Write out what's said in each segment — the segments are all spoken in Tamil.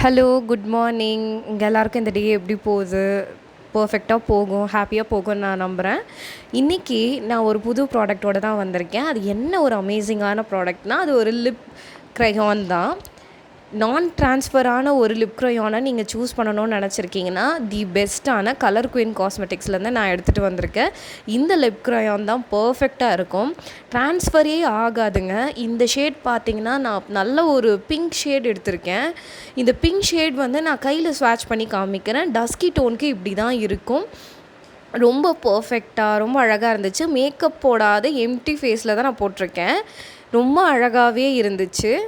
Hello, good morning. உங்க எல்லாருக்கும் இந்த டே எப்படி போகுது? பெர்ஃபெக்ட்டா போகும், ஹாப்பியா போகும்னு நான் நம்புறேன். இன்னைக்கு நான் ஒரு புது ப்ராடக்ட்டோட தான் வந்திருக்கேன். அது என்ன ஒரு அமேசிங்கான ப்ராடக்ட்னா, அது ஒரு லிப் க்ரையான் தான். நான் ட்ரான்ஸ்ஃபரான ஒரு லிப் க்ரையானை நீங்கள் சூஸ் பண்ணணும்னு நினச்சிருக்கீங்கன்னா, தி பெஸ்ட்டான கலர் குயின் காஸ்மெட்டிக்ஸ்லேருந்து நான் எடுத்துகிட்டு வந்திருக்கேன். இந்த லிப் க்ரையான் தான் பெர்ஃபெக்ட்டாக இருக்கும். ட்ரான்ஸ்ஃபரே ஆகாதுங்க. இந்த ஷேட் பார்த்தீங்கன்னா, நான் நல்ல ஒரு பிங்க் ஷேட் எடுத்திருக்கேன். இந்த பிங்க் ஷேட் வந்து நான் கையில் ஸ்வாட்ச் பண்ணி காமிக்கிறேன். டஸ்கி டோனுக்கு இப்படி தான் இருக்கும். ரொம்ப பெர்ஃபெக்ட்டாக, ரொம்ப அழகாக இருந்துச்சு. மேக்கப் போடாத எம்ப்டி ஃபேஸில் தான் நான் போட்டிருக்கேன். ரொம்ப அழகாகவே இருந்துச்சு.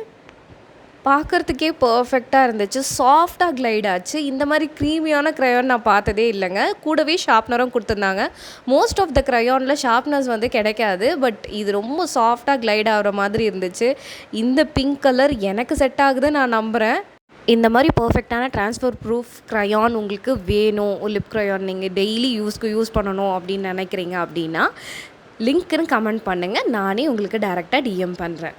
பார்க்குறதுக்கே பெர்ஃபெக்ட்டாக இருந்துச்சு. சாஃப்டாக க்ளைட் ஆச்சு. இந்த மாதிரி க்ரீமியான க்ரையான் நான் பார்த்ததே இல்லைங்க. கூடவே ஷார்ப்னரும் கொடுத்துருந்தாங்க. மோஸ்ட் ஆஃப் த க்ரையானில் ஷார்ப்னர்ஸ் வந்து கிடைக்காது. பட் இது ரொம்ப சாஃப்டாக க்ளைட் ஆகிற மாதிரி இருந்துச்சு. இந்த பிங்க் கலர் எனக்கு செட் ஆகுதுன்னு நான் நம்புகிறேன். இந்த மாதிரி பெர்ஃபெக்டான ட்ரான்ஸ்ஃபர் ப்ரூஃப் க்ரையான் உங்களுக்கு வேணும், லிப் க்ரையான் நீங்கள் டெய்லி யூஸ் பண்ணணும் அப்படின்னு நினைக்கிறீங்க அப்படின்னா, லிங்க்குன்னு கமெண்ட் பண்ணுங்கள். நானே உங்களுக்கு டைரெக்டாக டிஎம் பண்ணுறேன்.